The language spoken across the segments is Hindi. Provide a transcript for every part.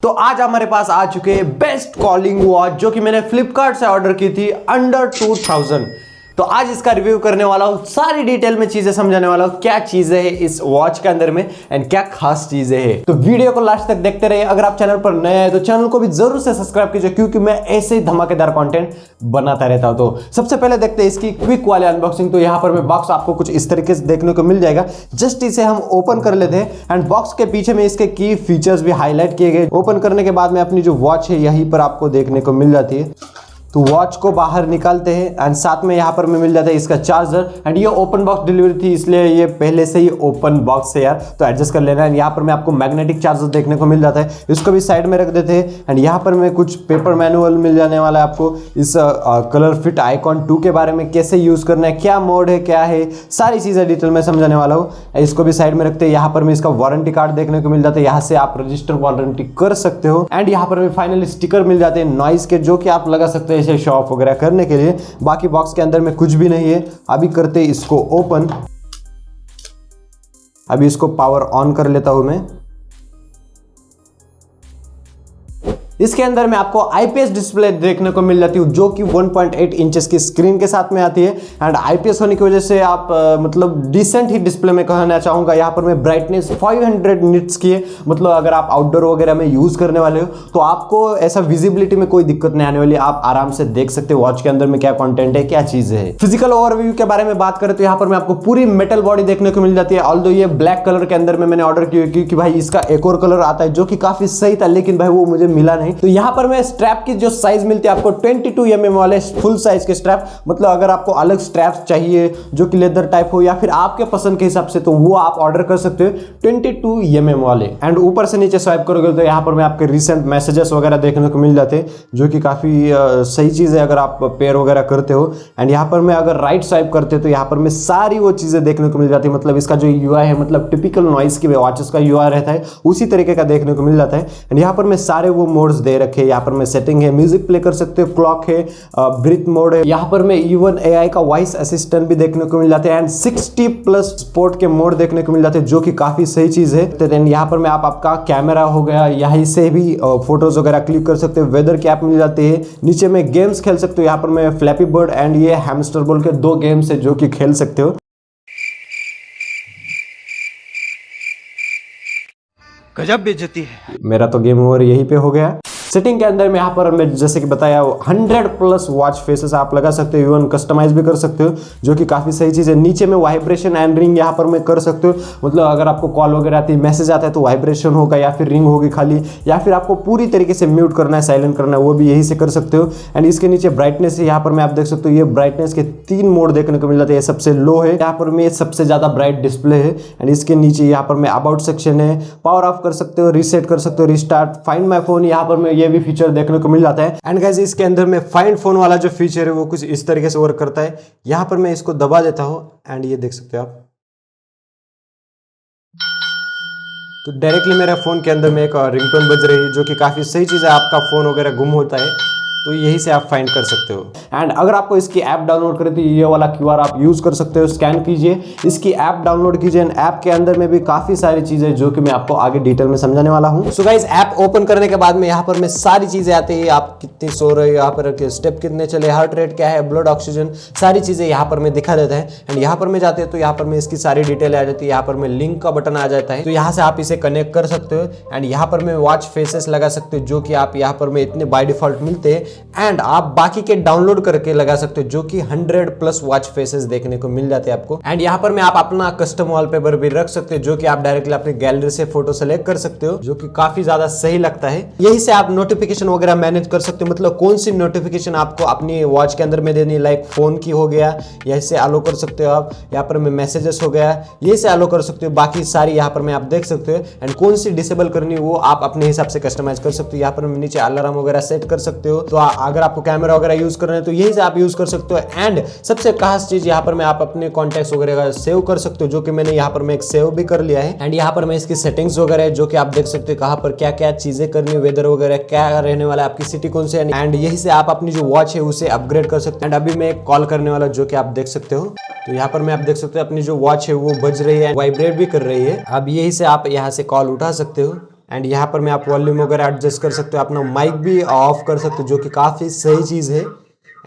तो आज हमारे पास आ चुके हैं बेस्ट कॉलिंग वॉच जो कि मैंने फ्लिपकार्ट से ऑर्डर की थी अंडर 2000। तो आज इसका रिव्यू करने वाला हूँ, सारी डिटेल में चीजें समझाने वाला हूँ, क्या चीजें हैं इस वॉच के अंदर में एंड क्या खास चीजें हैं। तो वीडियो को लास्ट तक देखते रहिए। अगर आप चैनल पर नए हैं तो चैनल को भी जरूर से सब्सक्राइब कीजिए क्योंकि मैं ऐसे ही धमाकेदार कंटेंट बनाता रहता हूँ। तो सबसे पहले देखते हैं इसकी क्विक वाली अनबॉक्सिंग। तो यहाँ पर मैं बॉक्स आपको कुछ इस तरीके से देखने को मिल जाएगा। जस्ट इसे हम ओपन कर लेते हैं एंड बॉक्स के पीछे में इसके की फीचर्स भी हाईलाइट किए गए। ओपन करने के बाद में अपनी जो वॉच है यहीं पर आपको देखने को मिल जाती है। तो वॉच को बाहर निकालते हैं एंड साथ में यहाँ पर में मिल जाता है इसका चार्जर। एंड ये ओपन बॉक्स डिलीवरी थी इसलिए ये पहले से ही ओपन बॉक्स है यार, तो एडजस्ट कर लेना है। यहाँ पर में आपको मैग्नेटिक चार्जर देखने को मिल जाता है, इसको भी साइड में रख देते हैं। एंड यहाँ पर में कुछ पेपर मैनुअल मिल जाने वाला है आपको इस कलर फिट आइकॉन 2 के बारे में, कैसे यूज करना है, क्या मोड है, क्या है, सारी चीजें डिटेल में समझाने वाला हूँ। इसको भी साइड में रखते हैं। यहाँ पर में इसका वारंटी कार्ड देखने को मिल जाता है, यहाँ से आप रजिस्टर वारंटी कर सकते हो। एंड यहाँ पर में फाइनली स्टिकर मिल जाते हैं नॉइस के, जो कि आप लगा सकते हैं इसे शो ऑफ वगैरह करने के लिए। बाकी बॉक्स के अंदर में कुछ भी नहीं है। अभी करते इसको ओपन। अभी इसको पावर ऑन कर लेता हूं मैं। इसके अंदर में आपको आईपीएस डिस्प्ले देखने को मिल जाती है जो कि 1.8 इंचेस की स्क्रीन के साथ में आती है। एंड आईपीएस होने की वजह से आप मतलब डिसेंट ही डिस्प्ले में कहना चाहूंगा। यहाँ पर मैं ब्राइटनेस 500 निट्स की है, मतलब अगर आप आउटडोर वगैरह में यूज करने वाले हो तो आपको ऐसा विजिबिलिटी में कोई दिक्कत नहीं आने वाली। आप आराम से देख सकते हो वॉच के अंदर में क्या कंटेंट है, क्या चीजें है। फिजिकल ओवरव्यू के बारे में बात करें तो यहाँ पर मैं आपको पूरी मेटल बॉडी देखने को मिल जाती है। ऑल्दो ये ब्लैक कलर के अंदर में मैंने ऑर्डर की क्योंकि भाई इसका एक और कलर आता है जो कि काफी सही था, लेकिन भाई वो मुझे मिला नहीं। तो यहाँ पर मैं स्ट्रैप की जो साइज मिलती है आपको 22 mm वाले फुल साइज के स्ट्रैप, मतलब अगर आपको अलग स्ट्रैप्स चाहिए जो कि लेदर टाइप हो या फिर आपके पसंद के हिसाब से तो वो आप ऑर्डर कर सकते हो 22 mm वाले। एंड ऊपर से नीचे स्वाइप करोगे तो यहाँ पर मैं आपके रिसेंट मैसेजेस वगैरह देखने को मिल जाते हैं जो कि काफी सही चीज है अगर आप पेयर वगैरह करते हो। एंड यहाँ पर मैं अगर राइट स्वाइप करते हो तो यहाँ पर मैं सारी वो चीजें देखने को मिल जाती है। मतलब इसका जो यूआई है, मतलब टिपिकल नॉइस की वॉचेस का यूआई रहता है उसी तरीके का देखने को मिल जाता है। एंड यहाँ पर मैं सारे वो मोड्स दे रखे हैं। यहाँ पर मैं सेटिंग है, म्यूजिक प्ले कर सकते हो, क्लॉक है, ब्रीथ मोड है। यहाँ पर मैं इवन एआई का वॉइस असिस्टेंट भी देखने को मिल जाते हैं। एंड 60+ स्पोर्ट के मोड देखने को मिल जाते हैं जो कि काफी सही चीज है। तो यहाँ पर मैं आपका कैमरा हो गया, यहीं से भी फोटोज वगैरह क्लिक कर सकते हो। वेदर की ऐप मिल जाती है। नीचे में गेम्स खेल सकते हो। यहाँ पर मैं फ्लैपी बर्ड एंड ये हैमस्टर बॉल के 2 गेम्स है जो कि खेल सकते हो। गजब बेइज्जती है। मेरा तो गेम ओवर यहीं पे हो गया। सेटिंग के अंदर में यहाँ पर मैं जैसे कि बताया 100+ वॉच फेसेस आप लगा सकते हो, इवन कस्टमाइज भी कर सकते हो जो कि काफी सही चीज है। नीचे में वाइब्रेशन एंड रिंग यहाँ पर मैं कर सकते हो, मतलब अगर आपको कॉल वगैरह आती है, मैसेज आता है तो वाइब्रेशन होगा या फिर रिंग होगी खाली, या फिर आपको पूरी तरीके से म्यूट करना है, साइलेंट करना है, वो भी यही से कर सकते हो। एंड इसके नीचे ब्राइटनेस है, यहाँ पर मैं आप देख सकते हो ये ब्राइटनेस के 3 मोड देखने को मिल जाते हैं। सबसे लो है, यहाँ पर में सबसे ज्यादा ब्राइट डिस्प्ले है। एंड इसके नीचे यहाँ पर मैं अबाउट सेक्शन है, पावर ऑफ कर सकते हो, रीसेट कर सकते हो, रिस्टार्ट, फाइंड माई फोन, यहाँ पर मैं ये भी फीचर देखने को मिल जाता है। एंड गाइस इसके अंदर में फाइंड फोन वाला जो फीचर है वो कुछ इस तरीके से वर्क करता है। यहां पर मैं इसको दबा देता हूं एंड ये देख सकते हो आप, तो डायरेक्टली मेरे फोन के अंदर में एक रिंगटोन बज रही है जो कि काफी सही चीज है। आपका फोन वगैरह गुम होता है तो यही से आप फाइंड कर सकते हो। एंड अगर आपको इसकी ऐप डाउनलोड करें तो ये वाला QR आप यूज कर सकते हो, स्कैन कीजिए, इसकी ऐप डाउनलोड कीजिए। एंड ऐप के अंदर में भी काफी सारी चीजें जो कि मैं आपको आगे डिटेल में समझाने वाला हूं। सो गाइस ऐप ओपन करने के बाद में यहाँ पर मैं सारी चीजें आती है, आप कितनी सो रहे हो, यहाँ पर स्टेप कितने चले, हार्ट रेट क्या है, ब्लड ऑक्सीजन, सारी चीजें यहाँ पर मैं दिखा देता है। एंड यहाँ पर मैं जाते हैं तो यहाँ पर मैं इसकी सारी डिटेल आ जाती है। यहाँ पर मैं लिंक का बटन आ जाता है तो यहाँ से आप इसे कनेक्ट कर सकते हो। एंड यहाँ पर मैं वॉच फेसेस लगा सकते हो जो कि आप यहाँ पर में इतने बाय डिफॉल्ट मिलते हैं। एंड आप बाकी के डाउनलोड करके लगा सकते हो जो कि 100+ वॉच फेसेस देखने को मिल जाते हैं आपको। एंड यहाँ पर मैं आप अपना कस्टम वॉलपेपर भी रख सकते हो जो कि आप डायरेक्टली अपनी गैलरी से फोटो सेलेक्ट कर सकते हो, जो कि काफी ज्यादा सही लगता है। यही से आप नोटिफिकेशन वगैरह मैनेज कर सकते हो, मतलब कौन सी नोटिफिकेशन आपको अपनी वॉच के अंदर में देनी है, लाइक फोन की हो गया, यही से अलो कर सकते हो आप। यहाँ पर मैं मैसेजेस हो गया, यही से अलो कर सकते हो। बाकी सारी यहाँ पर मैं आप देख सकते हो। एंड कौन सी डिसेबल करनी है वो आप अपने हिसाब से कस्टमाइज कर सकते हो। यहाँ पर नीचे अलार्म वगैरह सेट कर सकते हो। तो अगर आपको कैमरा वगैरह यूज करना है तो यही से आप यूज कर सकते हो। एंड सबसे खास चीज यहाँ पर मैं आप अपने कॉन्टैक्ट्स वगैरह सेव कर सकते हो, जो कि मैंने यहाँ पर मैं एक सेव भी कर लिया है। एंड यहाँ पर मैं इसकी सेटिंग्स वगैरह है जो कि आप देख सकते हो कहाँ पर क्या क्या चीजें करनी है, वेदर वगैरह क्या रहने वाला है, आपकी सिटी कौन से। एंड यही से आप अपनी जो वॉच है उसे अपग्रेड कर सकते हो। एंड अभी मैं एक कॉल करने वाला जो कि आप देख सकते हो, तो यहाँ पर मैं आप देख सकते हो अपनी जो वॉच है वो बज रही है, वाइब्रेट भी कर रही है। अब यही से आप यहाँ से कॉल उठा सकते हो। एंड यहाँ पर मैं आप वॉल्यूम वगैरह एडजस्ट कर सकते हो, अपना माइक भी ऑफ कर सकते हो, जो कि काफ़ी सही चीज़ है।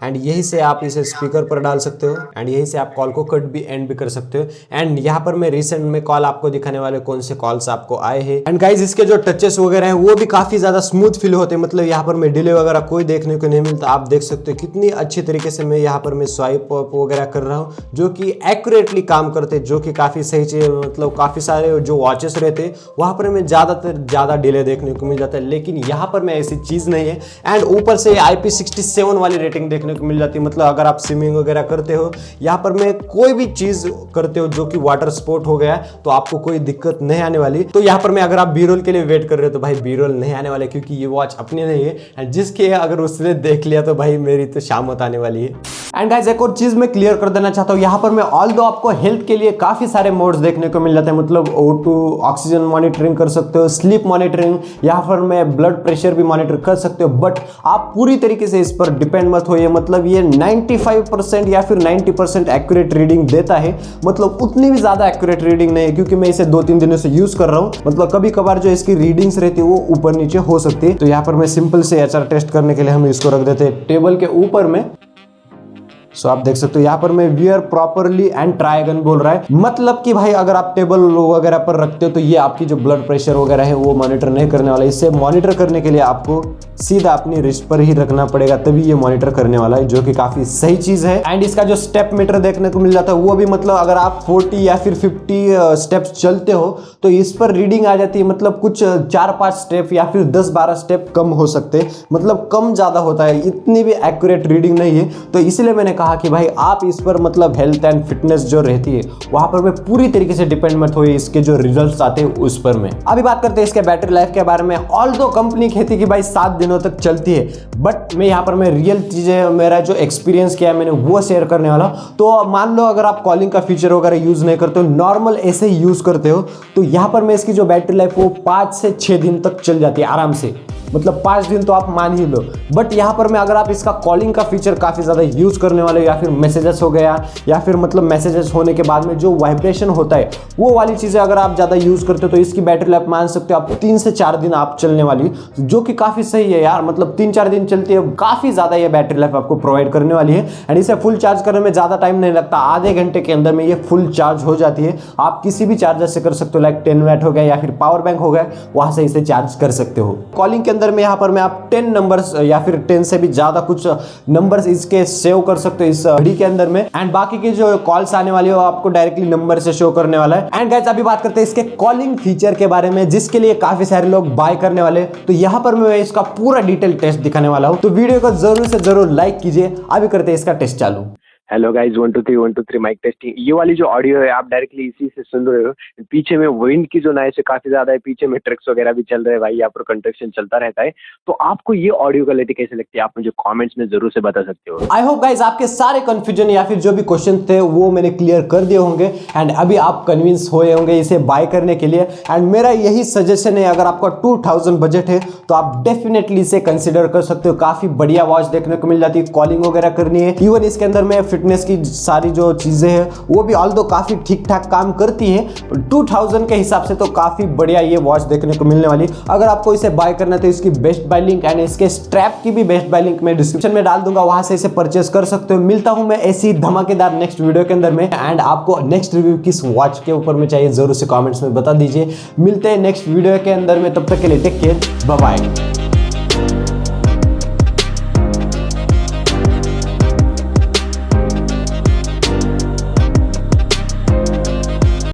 एंड यहीं से आप इसे स्पीकर पर डाल सकते हो एंड यहीं से आप कॉल को कट भी एंड भी कर सकते हो। एंड यहाँ पर मैं रिसेंट में कॉल आपको दिखाने वाले कौन से कॉल्स आपको आए हैं। एंड गाइज इसके जो टचेस वगैरह हैं वो भी काफी ज्यादा स्मूथ फील होते हैं, मतलब यहाँ पर मैं डिले वगैरह कोई देखने को नहीं मिलता। आप देख सकते हो कितनी अच्छी तरीके से मैं यहाँ पर मैं स्वाइप वगैरह कर रहा हूँ, जो कि एक्यूरेटली काम करते, जो कि काफी सही चीज। मतलब काफी सारे जो वॉचेस रहते हैं वहां पर मैं ज्यादा डिले देखने को मिल जाता है, लेकिन यहाँ पर मैं ऐसी चीज नहीं है। एंड ऊपर से IP67 वाली रेटिंग देखने को मिल जाती है, मतलब अगर आप स्विमिंग वगैरह करते हो, यहाँ पर मैं कोई भी चीज करते हो जो कि वाटर स्पोर्ट हो गया तो आपको कोई दिक्कत नहीं आने वाली। तो यहाँ पर मैं अगर आप बी रोल के लिए वेट कर रहे हो तो भाई बी रोल नहीं आने वाले, क्योंकि ये वॉच अपनी नहीं है। एंड जिसके अगर उसने देख लिया तो भाई मेरी तो शामत आने वाली है। एंड गाइस एक और चीज मैं क्लियर कर देना चाहता हूँ, यहाँ पर मैं ऑल्दो आपको हेल्थ के लिए काफी सारे मोड्स देखने को मिल जाते हैं, मतलब O2 ऑक्सीजन मॉनिटरिंग कर सकते हो, स्लीप मॉनिटरिंग, यहाँ पर मैं ब्लड प्रेशर भी मॉनिटर कर सकते हो। बट आप पूरी तरीके से इस पर डिपेंड मत होइए, मतलब ये 95% या फिर 90% एक्यूरेट रीडिंग देता है, मतलब उतनी भी ज्यादा एक्यूरेट रीडिंग नहीं है, क्योंकि मैं इसे 2-3 दिनों से यूज कर रहा हूँ। मतलब कभी कभार जो इसकी रीडिंग्स रहती है वो ऊपर नीचे हो सकती है। तो यहाँ पर मैं सिंपल से HR टेस्ट करने के लिए हम इसको रख देते हैं टेबल के ऊपर में। सो आप देख सकते हो यहाँ पर मैं wear properly and try again बोल रहा है, मतलब कि भाई अगर आप टेबल वगैरह पर रखते हो तो ये आपकी जो ब्लड प्रेशर वगैरह है वो मॉनिटर नहीं करने वाला है। इसे मॉनिटर करने के लिए आपको सीधा अपनी रिस्ट पर ही रखना पड़ेगा, तभी ये मॉनिटर करने वाला है, जो कि काफी सही चीज है। एंड इसका जो स्टेप मीटर देखने को मिल जाता है वो भी, मतलब अगर आप 40 या फिर 50 स्टेप्स चलते हो तो इस पर रीडिंग आ जाती है, मतलब कुछ 4-5 स्टेप या फिर 10-12 स्टेप कम हो सकते, मतलब कम ज्यादा होता है, इतनी भी एक्यूरेट रीडिंग नहीं है। तो इसलिए मैंने कहा कि भाई आप इस पर मतलब हेल्थ एंड फिटनेस जो रहती है वहां पर मैं पूरी तरीके से डिपेंड मत होइए, इसके जो रिजल्ट्स आते हैं उस पर। मैं अभी बात करते हैं इसके बैटरी लाइफ के बारे में। ऑल्दो कंपनी कहती है कि भाई 7 दिनों तक चलती है, बट मैं यहाँ पर मैं रियल चीजें, मेरा जो एक्सपीरियंस किया है मैंने वो शेयर करने वाला। तो मान लो अगर आप कॉलिंग का फीचर वगैरह यूज नहीं करते हो, नॉर्मल ऐसे ही यूज करते हो, तो यहाँ पर मैं इसकी जो बैटरी लाइफ वो 5 से 6 दिन तक चल जाती है आराम से, मतलब 5 दिन तो आप मान ही लो। बट यहाँ पर मैं अगर आप इसका कॉलिंग का फीचर काफी ज्यादा यूज करने वाले, या फिर मैसेजेस हो गया, या फिर मतलब मैसेजेस होने के बाद में जो वाइब्रेशन होता है वो वाली चीजें अगर आप ज्यादा यूज करते हो तो इसकी बैटरी लाइफ मान सकते हो आप 3 से 4 दिन आप चलने वाली, जो कि काफी सही है यार। मतलब 3-4 दिन चलती है, काफी ज्यादा ये बैटरी लाइफ आपको प्रोवाइड करने वाली है। एंड इसे फुल चार्ज करने में ज्यादा टाइम नहीं लगता, आधे घंटे के अंदर में ये फुल चार्ज हो जाती है। आप किसी भी चार्जर से कर सकते हो, लाइक 10 वाट हो गया या फिर पावर बैंक हो गया, वहां से इसे चार्ज कर सकते हो। कॉलिंग के अंदर में यहाँ पर मैं आप 10 नंबर्स या फिर 10 से भी ज्यादा कुछ नंबर्स इसके सेव कर सकते हो इस घड़ी के अंदर में। एंड बाकी के जो कॉल्स आने वाली है वो आपको डायरेक्टली नंबर से शो करने वाला है। एंड गाइस अभी बात करते हैं इसके कॉलिंग फीचर के बारे में, जिसके लिए काफी सारे लोग बाय करने वाले। तो यहाँ पर मैं इसका पूरा डिटेल टेस्ट दिखाने वाला हूँ, तो वीडियो को जरूर से जरूर लाइक कीजिए। अभी करते हैं इसका टेस्ट चालू। Hello guys 1 2 3 1 2 3 mike testing. ये वाली जो ऑडियो है आप डायरेक्टली इसी से सुन रहे हो। पीछे में विंड की जो नॉइस है काफी ज्यादा है, पीछे में ट्रक्स वगैरह भी चल रहे हैं भाई, यहाँ पर कंस्ट्रक्शन चलता रहता है। तो आपको ये ऑडियो क्वालिटी कैसे लगती है आप मुझे कमेंट्स में जरूर से बता सकते हो। आई होप गाइज आपके सारे कंफ्यूजन या फिर जो भी क्वेश्चन थे वो मैंने क्लियर कर दिए होंगे, एंड अभी आप कन्विंस हुए होंगे इसे बाय करने के लिए। एंड मेरा यही सजेशन है, अगर आपका 2000 बजट है तो आप डेफिनेटली इसे कंसिडर कर सकते हो। काफी बढ़िया वॉच देखने को मिल जाती है, कॉलिंग वगैरह करनी है, इवन इसके अंदर में फिटनेस की सारी जो चीजें हैं वो भी ऑल्दो काफी ठीक ठाक काम करती है। 2000 के हिसाब से तो काफी बढ़िया ये वॉच देखने को मिलने वाली। अगर आपको इसे बाय करना है तो इसकी बेस्ट बाय लिंक एंड इसके स्ट्रैप की भी बेस्ट बाय लिंक मैं डिस्क्रिप्शन में डाल दूंगा, वहां से इसे परचेस कर सकते हो। मिलता हूं मैं ऐसी धमाकेदार नेक्स्ट वीडियो के अंदर में। एंड आपको नेक्स्ट रिव्यू किस वॉच के ऊपर में चाहिए जरूर से कमेंट्स में बता दीजिए। मिलते हैं नेक्स्ट वीडियो के अंदर में, तब तक के लिए टेक केयर, बाय बाय।